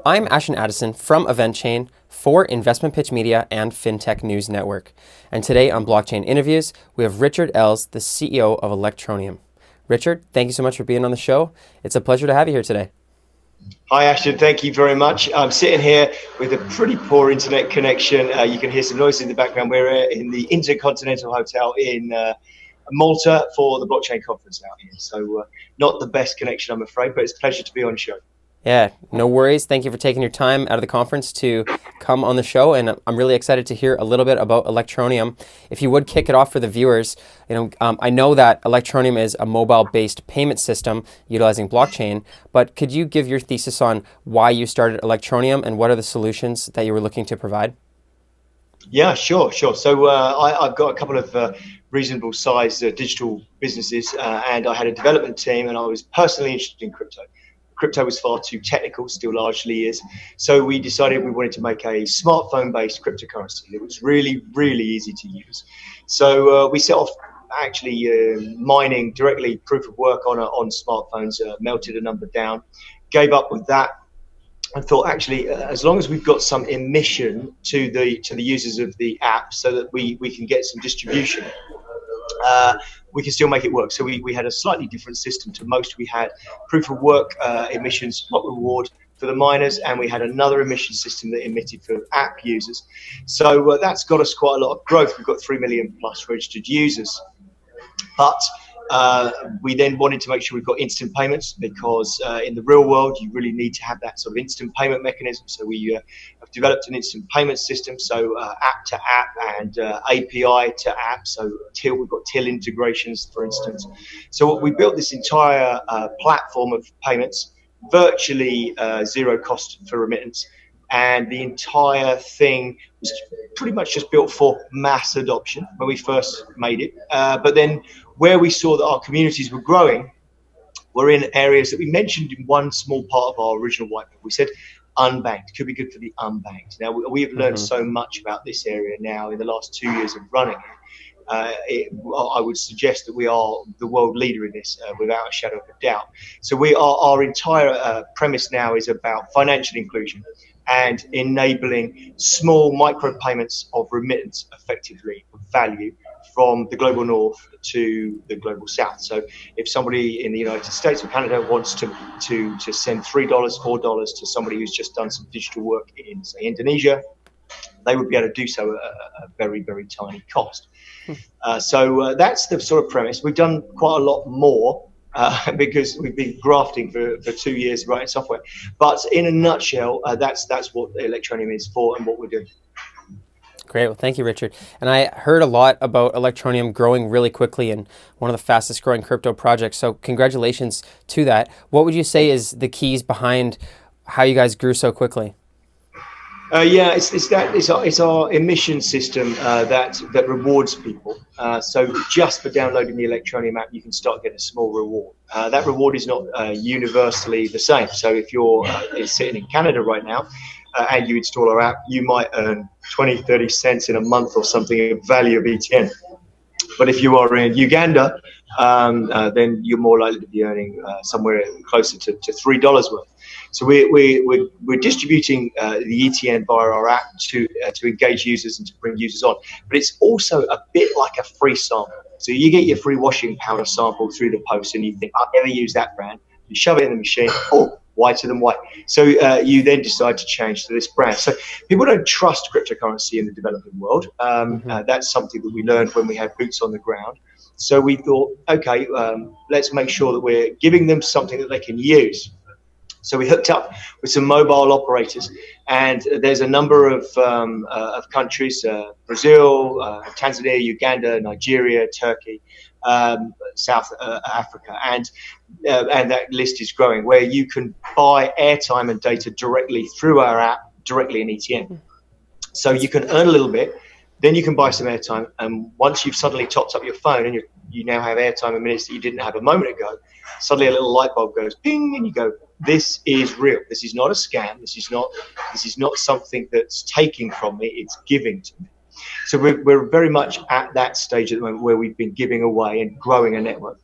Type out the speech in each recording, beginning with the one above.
I'm Ashton Addison from EventChain for Investmentpitch Media and FinTech News Network. And today on Blockchain Interviews, we have Richard Ells, the CEO of Electroneum. Richard, thank you so much for being on the show. It's a pleasure to have you here today. Hi, Ashton. Thank you very much. I'm sitting here with a pretty poor internet connection. You can hear some noise in the background. We're in the Intercontinental Hotel in Malta for the blockchain conference out here. So not the best connection, I'm afraid, but it's a pleasure to be on the show. Yeah, no worries. Thank you for taking your time out of the conference to come on the show, and I'm really excited to hear a little bit about Electroneum. If you would kick it off for the viewers, I know that Electroneum is a mobile-based payment system utilizing blockchain, but could you give your thesis on why you started Electroneum and what are the solutions that you were looking to provide? Yeah, sure. So I've got a couple of reasonable sized digital businesses, and I had a development team, and I was personally interested in crypto. Crypto was far too technical, still largely is. So we decided we wanted to make a smartphone-based cryptocurrency that was really, really easy to use. So we set off actually mining directly proof of work on smartphones, melted a number down, gave up with that, and thought actually as long as we've got some emission to the users of the app so that we can get some distribution, we can still make it work. So we had a slightly different system to most. We had proof of work emissions, spot reward for the miners, and we had another emission system that emitted for app users. So that's got us quite a lot of growth. We've got 3 million plus registered users. But we then wanted to make sure we've got instant payments because in the real world, you really need to have that sort of instant payment mechanism. So we have developed an instant payment system, so app to app and API to app. So we've got till integrations, for instance. So we built this entire platform of payments, virtually zero cost for remittance. And the entire thing was pretty much just built for mass adoption when we first made it. But then where we saw that our communities were growing were in areas that we mentioned in one small part of our original white paper. We said unbanked, could be good for the unbanked. Now, we have learned so much about this area now in the last 2 years of running it. I would suggest that we are the world leader in this without a shadow of a doubt. So our entire premise now is about financial inclusion and enabling small micro payments of remittance, effectively, of value from the global north to the global south. So if somebody in the United States or Canada wants to send $3, $4 to somebody who's just done some digital work in, say, Indonesia, they would be able to do so at a very, very tiny cost. So that's the sort of premise. We've done quite a lot more because we've been grafting for 2 years writing software. But in a nutshell, that's what Electroneum is for and what we're doing. Great. Well, thank you, Richard. And I heard a lot about Electroneum growing really quickly and one of the fastest growing crypto projects. So congratulations to that. What would you say is the keys behind how you guys grew so quickly? Yeah, it's our emission system that rewards people. So just for downloading the Electroneum app, you can start getting a small reward. That reward is not universally the same. So if you're sitting in Canada right now and you install our app, you might earn 20, 30 cents in a month or something of value of ETN. But if you are in Uganda, then you're more likely to be earning somewhere closer to $3 worth. So we're distributing the ETN via our app to engage users and to bring users on. But it's also a bit like a free sample. So you get your free washing powder sample through the post, and you think, I'll never use that brand. You shove it in the machine. Oh, whiter than white. So you then decide to change to this brand. So people don't trust cryptocurrency in the developing world. That's something that we learned when we had boots on the ground. So we thought, okay, let's make sure that we're giving them something that they can use. So we hooked up with some mobile operators, and there's a number of countries: Brazil, Tanzania, Uganda, Nigeria, Turkey, South Africa, and that list is growing. Where you can buy airtime and data directly through our app, directly in ETN. So you can earn a little bit, then you can buy some airtime, and once you've suddenly topped up your phone and you now have airtime in minutes that you didn't have a moment ago, suddenly a little light bulb goes ping, and you go, this is real. This is not a scam. This is not something that's taking from me. It's giving to me. So we're very much at that stage at the moment where we've been giving away and growing a network.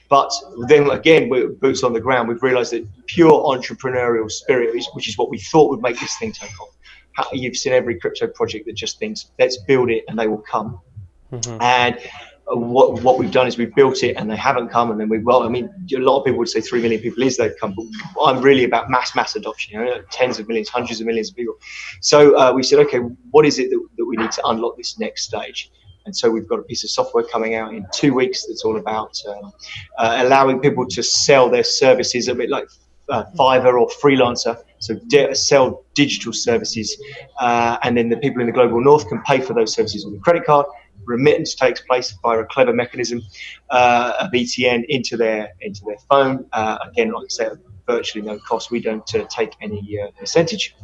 But then again, we're boots on the ground. We've realised that pure entrepreneurial spirit, which is what we thought would make this thing take off. You've seen every crypto project that just thinks, let's build it and they will come. Mm-hmm. And what we've done is we've built it and they haven't come. And then a lot of people would say 3 million people is they've come. But I'm really about mass adoption, tens of millions, hundreds of millions of people. So we said, okay, what is it that we need to unlock this next stage? And so we've got a piece of software coming out in 2 weeks that's all about allowing people to sell their services a bit like Fiverr or Freelancer. So sell digital services, and then the people in the global north can pay for those services with a credit card. Remittance takes place via a clever mechanism of ETN into their phone. Again, like I said, virtually no cost. We don't take any percentage.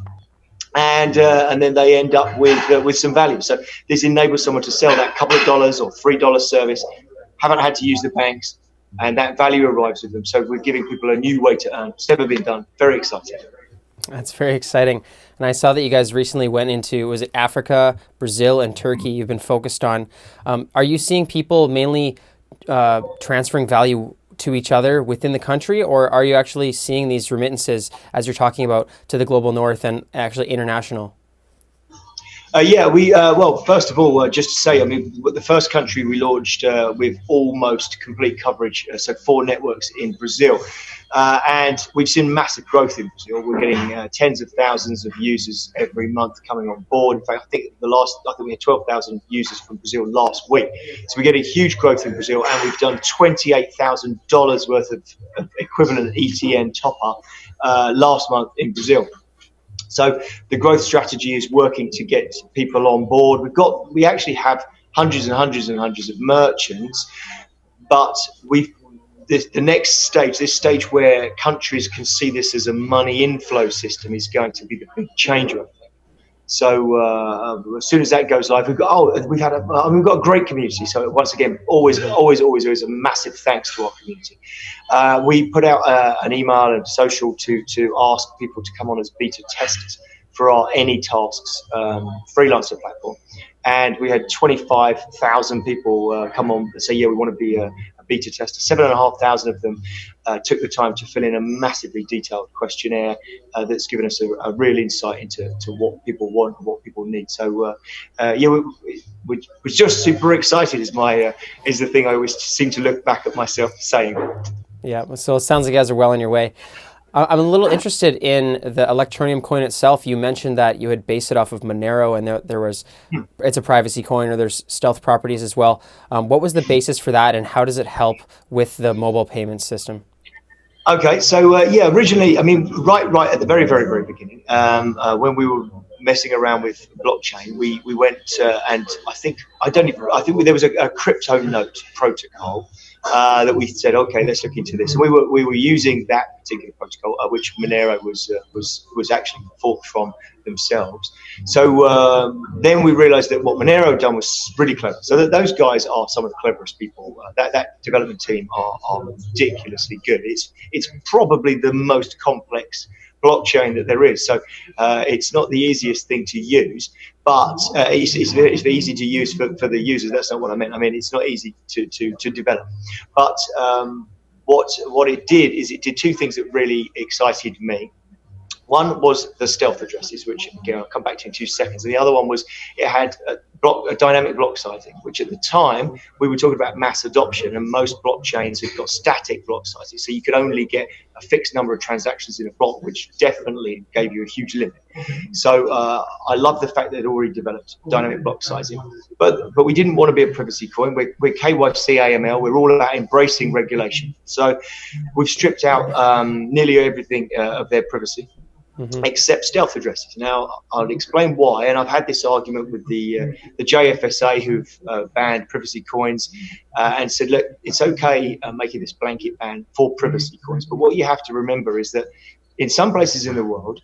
And then they end up with some value. So this enables someone to sell that couple of dollars or $3 service, haven't had to use the banks, and that value arrives with them. So we're giving people a new way to earn. It's never been done. Very exciting. That's very exciting. And I saw that you guys recently went into, was it Africa, Brazil, and Turkey you've been focused on. Are you seeing people mainly transferring value to each other within the country, or are you actually seeing these remittances, as you're talking about, to the global north and actually international? Well, first of all, just to say, the first country we launched with almost complete coverage, so 4 networks in Brazil. And we've seen massive growth in Brazil. We're getting tens of thousands of users every month coming on board. In fact, I think we had 12,000 users from Brazil last week. So we're getting huge growth in Brazil, and we've done $28,000 worth of equivalent ETN top up last month in Brazil. So the growth strategy is working to get people on board. We actually have hundreds and hundreds and hundreds of merchants, but the next stage, this stage where countries can see this as a money inflow system, is going to be the big changer, I think. So as soon as that goes live, we've got a great community. So once again, always a massive thanks to our community. We put out an email and social to ask people to come on as beta testers for our Any Tasks freelancer platform, and we had 25,000 people come on and say, yeah, we want to be a beta tester. 7,500 of them took the time to fill in a massively detailed questionnaire that's given us a real insight into what people want and what people need. So we're just super excited is the thing I always seem to look back at myself saying. Yeah, so it sounds like you guys are well on your way. I'm a little interested in the Electroneum coin itself. You mentioned that you had based it off of Monero, and it's a privacy coin, or there's stealth properties as well. What was the basis for that, and how does it help with the mobile payment system? Okay, so originally, right at the very, very, very beginning, when we were messing around with blockchain, we went and I think there was a crypto note protocol that we said, okay, let's look into this. And we were using that particular protocol, which Monero was actually forked from themselves. So then we realized that what Monero had done was really clever. So those guys are some of the cleverest people. That development team are ridiculously good. It's probably the most complex blockchain that there is. So it's not the easiest thing to use, but it's easy to use for the users. That's not what I meant. It's not easy to develop. But what it did is it did 2 things that really excited me. One was the stealth addresses, which again I'll come back to in 2 seconds. And the other one was it had a dynamic block sizing, which at the time we were talking about mass adoption, and most blockchains have got static block sizes. So you could only get a fixed number of transactions in a block, which definitely gave you a huge limit. So I love the fact that it already developed dynamic block sizing. But we didn't want to be a privacy coin. We're KYC AML. We're all about embracing regulation. So we've stripped out nearly everything of their privacy. Mm-hmm. Except stealth addresses. Now, I'll explain why. And I've had this argument with the JFSA, who've banned privacy coins, and said, look, it's okay making this blanket ban for privacy coins. But what you have to remember is that in some places in the world,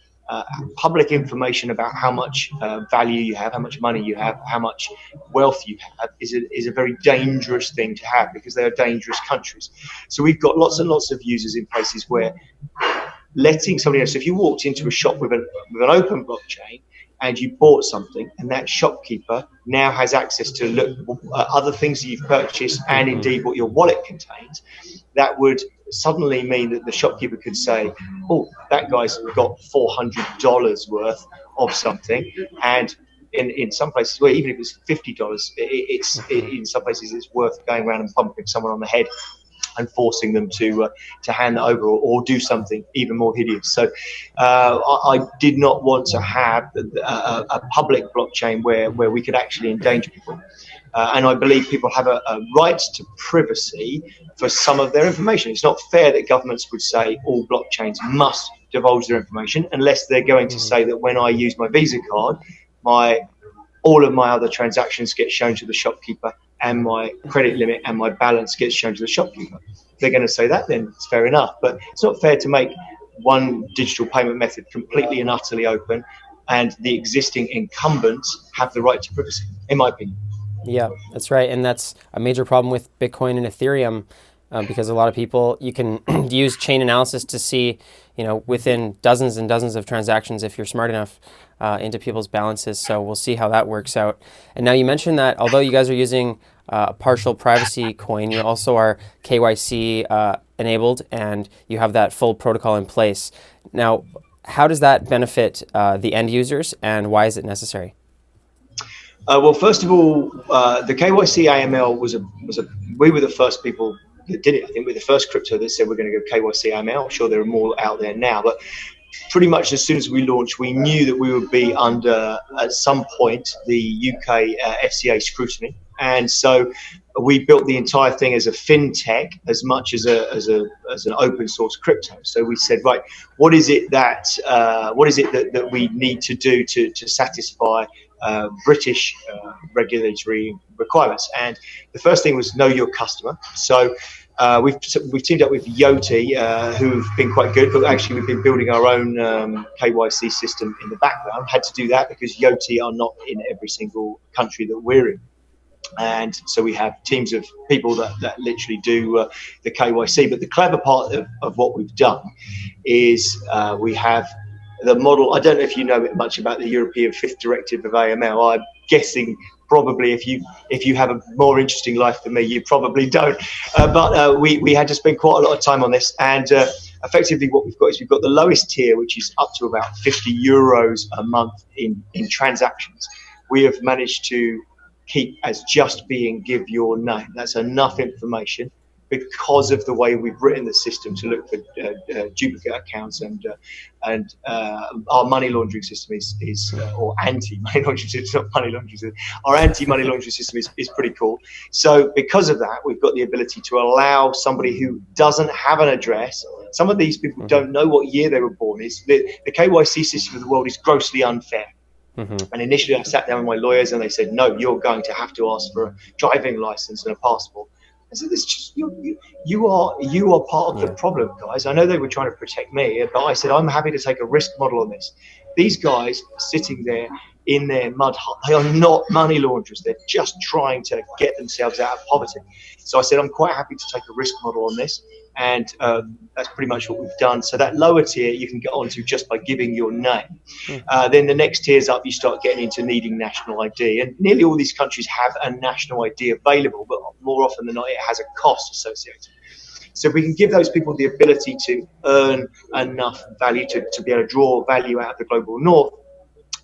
public information about how much value you have, how much money you have, how much wealth you have is a very dangerous thing to have, because they are dangerous countries. So we've got lots and lots of users in places where letting somebody else, if you walked into a shop with an open blockchain and you bought something, and that shopkeeper now has access to look other things that you've purchased and indeed what your wallet contains, that would suddenly mean that the shopkeeper could say, oh, that guy's got $400 worth of something, and in some places, well, even if it's $50, in some places it's worth going around and pumping someone on the head and forcing them to hand that over, or do something even more hideous. So I did not want to have a public blockchain where we could actually endanger people. And I believe people have a right to privacy for some of their information. It's not fair that governments would say all blockchains must divulge their information, unless they're going to say that when I use my Visa card, all of my other transactions get shown to the shopkeeper, and my credit limit and my balance gets shown to the shopkeeper. If they're going to say that, then it's fair enough. But it's not fair to make one digital payment method completely and utterly open, and the existing incumbents have the right to privacy, in my opinion. Yeah, that's right. And that's a major problem with Bitcoin and Ethereum, because a lot of people, you can use chain analysis to see, within dozens and dozens of transactions, if you're smart enough, into people's balances. So we'll see how that works out. And now you mentioned that although you guys are using a partial privacy coin, you also are KYC enabled, and you have that full protocol in place. Now, how does that benefit the end users, and why is it necessary? Well, first of all, the KYC AML we were the first people that did it. I think we're the first crypto that said we're going to go KYC AML. I'm sure there are more out there now, but pretty much as soon as we launched, we knew that we would be under, at some point, the UK FCA scrutiny. And so we built the entire thing as a fintech as much as an open source crypto. So we said, right, what is it that we need to do to satisfy British regulatory requirements? And the first thing was know your customer. So we've teamed up with Yoti, who've been quite good, but actually we've been building our own KYC system in the background. Had to do that because Yoti are not in every single country that we're in. And so we have teams of people that literally do the KYC. But the clever part of what we've done is we have the model. I don't know if you know much about the European Fifth Directive of AML. I'm guessing probably if you have a more interesting life than me, you probably don't. But we had to spend quite a lot of time on this. And effectively what we've got is we've got the lowest tier, which is up to about €50 a month in transactions. We have managed to keep as just being give your name. That's enough information because of the way we've written the system to look for duplicate accounts, and our money laundering system is or anti-money laundering system, it's not money laundering system. Our anti-money laundering system is pretty cool. So because of that, we've got the ability to allow somebody who doesn't have an address. Some of these people don't know what year they were born. The KYC system of the world is grossly unfair. And initially I sat down with my lawyers and they said, no, you're going to have to ask for a driving license and a passport. I said, "This just you are part of the problem, guys." I know they were trying to protect me, but I said, I'm happy to take a risk model on this. These guys are sitting there in their mud hut. They are not money launderers. They're just trying to get themselves out of poverty. So I said, I'm quite happy to take a risk model on this. And that's pretty much what we've done. So that lower tier you can get onto just by giving your name. Then the next tiers up, you start getting into needing national ID. And nearly all these countries have a national ID available, but more often than not, it has a cost associated. So we can give those people the ability to earn enough value to be able to draw value out of the global north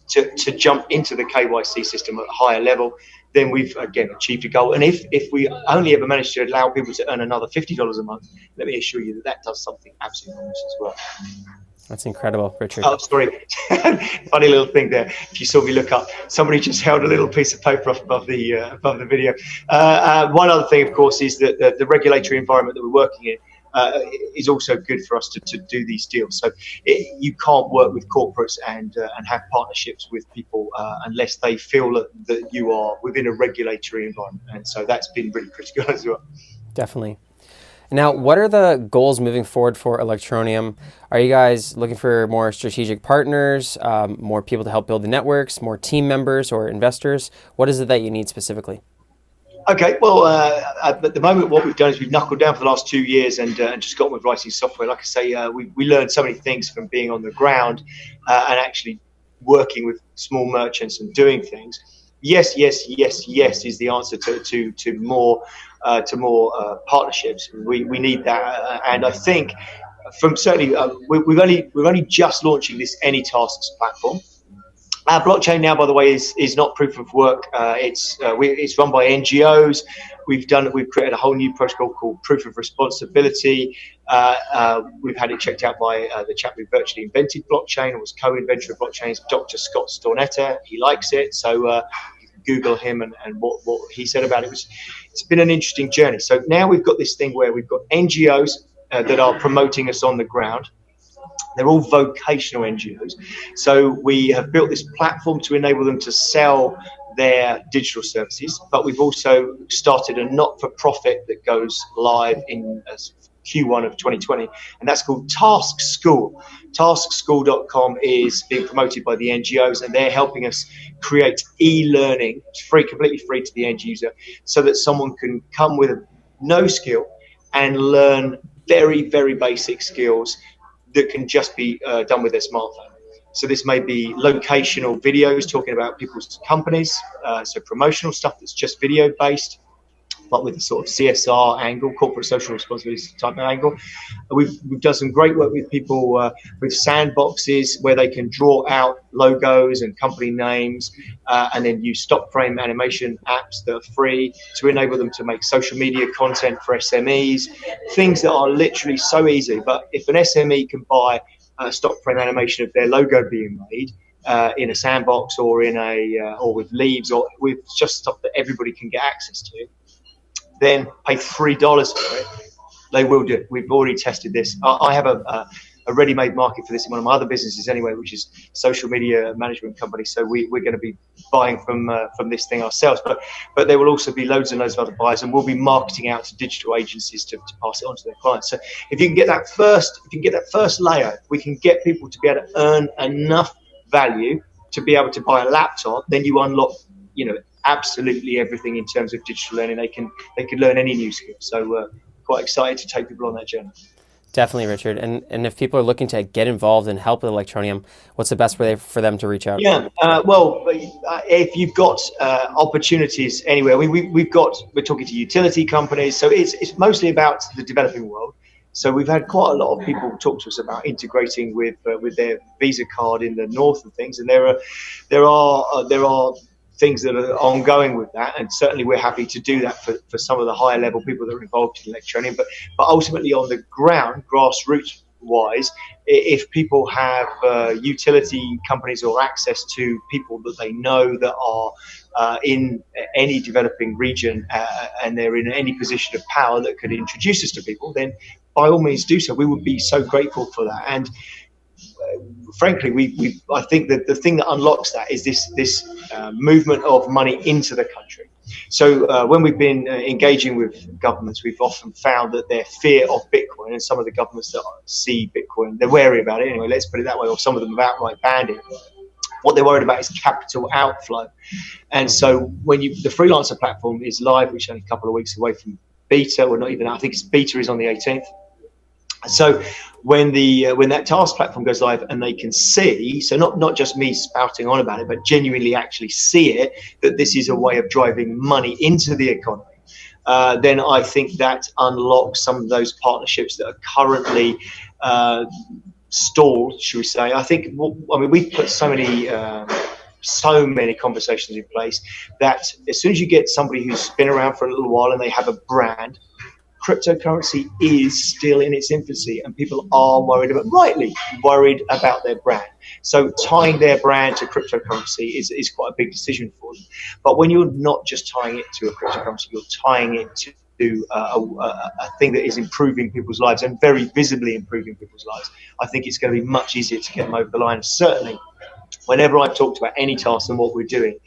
to jump into the KYC system at a higher level. Then we've again achieved a goal. And if we only ever manage to allow people to earn another $50 a month, let me assure you that does something absolutely enormous as well. That's incredible, Richard. Oh, sorry. Funny little thing there. If you saw me look up, somebody just held a little piece of paper up above the video. One other thing, of course, is that the regulatory environment that we're working in is also good for us to do these deals. So you can't work with corporates and have partnerships with people unless they feel that you are within a regulatory environment. And so that's been really critical as well. Definitely. Now, what are the goals moving forward for Electroneum? Are you guys looking for more strategic partners, more people to help build the networks, more team members or investors? What is it that you need specifically? Okay, well, at the moment, what we've done is we've knuckled down for the last 2 years and just got on with writing software. Like I say, we learned so many things from being on the ground and actually working with small merchants and doing things. Yes is the answer to more to more partnerships. We need that, and I think from certainly we're only just launching this Any Tasks platform. Our blockchain now, by the way, is not proof of work. It's run by NGOs. We've created a whole new protocol called proof of responsibility. We've had it checked out by the chap who virtually invented blockchain, or was co-inventor of blockchain, is Dr. Scott Stornetta. He likes it, so you can Google him and what he said about it. It's been an interesting journey. So now we've got this thing where we've got NGOs that are promoting us on the ground. They're all vocational NGOs. So we have built this platform to enable them to sell their digital services, but we've also started a not-for-profit that goes live in Q1 of 2020, and that's called Task School. TaskSchool.com is being promoted by the NGOs, and they're helping us create e-learning, completely free to the end user, so that someone can come with no skill and learn very, very basic skills that can just be done with their smartphone. So this may be locational videos talking about people's companies, so promotional stuff that's just video based, but with a sort of CSR angle, corporate social responsibility type of angle. We've done some great work with people with sandboxes where they can draw out logos and company names, and then use stop frame animation apps that are free to enable them to make social media content for SMEs, things that are literally so easy. But if an SME can buy a stop frame animation of their logo being made in a sandbox or or with leaves or with just stuff that everybody can get access to, then pay $3 for it, they will do it. We've already tested this. I have a ready-made market for this in one of my other businesses anyway, which is social media management company. So we're going to be buying from this thing ourselves. But there will also be loads and loads of other buyers, and we'll be marketing out to digital agencies to pass it on to their clients. So if you can get that first layer, we can get people to be able to earn enough value to be able to buy a laptop, then you unlock, absolutely everything in terms of digital learning. They can learn any new skill. So quite excited to take people on that journey. Definitely, Richard. And if people are looking to get involved and help with Electroneum, what's the best way for them to reach out? Yeah, if you've got opportunities anywhere, we're talking to utility companies, so it's mostly about the developing world. So we've had quite a lot of people talk to us about integrating with their Visa card in the north and things, and there are things that are ongoing with that, and certainly we're happy to do that for some of the higher level people that are involved in Electroneum. But ultimately on the ground, grassroots wise, if people have utility companies or access to people that they know that are in any developing region and they're in any position of power that could introduce us to people, then by all means do so. We would be so grateful for that. And frankly, I think that the thing that unlocks that is this movement of money into the country. So when we've been engaging with governments, we've often found that their fear of Bitcoin, and some of the governments that see Bitcoin, they're wary about it anyway, let's put it that way, or some of them have outright banned it. What they're worried about is capital outflow. And so when the freelancer platform is live, which is only a couple of weeks away from beta, or not even, I think beta is on the 18th. So when that task platform goes live and they can see, so not just me spouting on about it, but genuinely actually see it, that this is a way of driving money into the economy, then I think that unlocks some of those partnerships that are currently stalled, should we say. I think, we've put so many conversations in place that as soon as you get somebody who's been around for a little while and they have a brand, cryptocurrency is still in its infancy, and people are rightly worried about their brand. So tying their brand to cryptocurrency is quite a big decision for them. But when you're not just tying it to a cryptocurrency, you're tying it to a thing that is improving people's lives and very visibly improving people's lives, I think it's going to be much easier to get them over the line. Certainly, whenever I've talked about any task and what we're doing,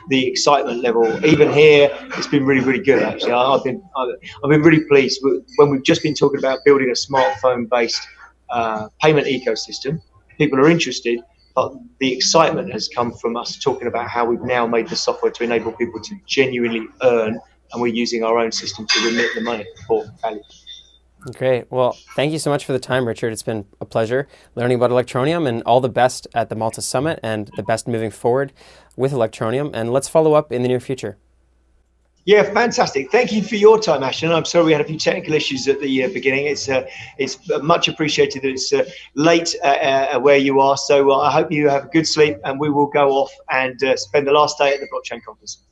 the excitement level, even here, it's been really, really good. Actually, I've been really pleased when we've just been talking about building a smartphone-based payment ecosystem. People are interested, but the excitement has come from us talking about how we've now made the software to enable people to genuinely earn, and we're using our own system to remit the money for value. Great. Well, thank you so much for the time, Richard. It's been a pleasure learning about Electroneum, and all the best at the Malta Summit and the best moving forward with Electroneum. And let's follow up in the near future. Yeah, fantastic. Thank you for your time, Ashton. I'm sorry we had a few technical issues at the beginning. It's much appreciated that it's late where you are. So I hope you have a good sleep, and we will go off and spend the last day at the blockchain conference.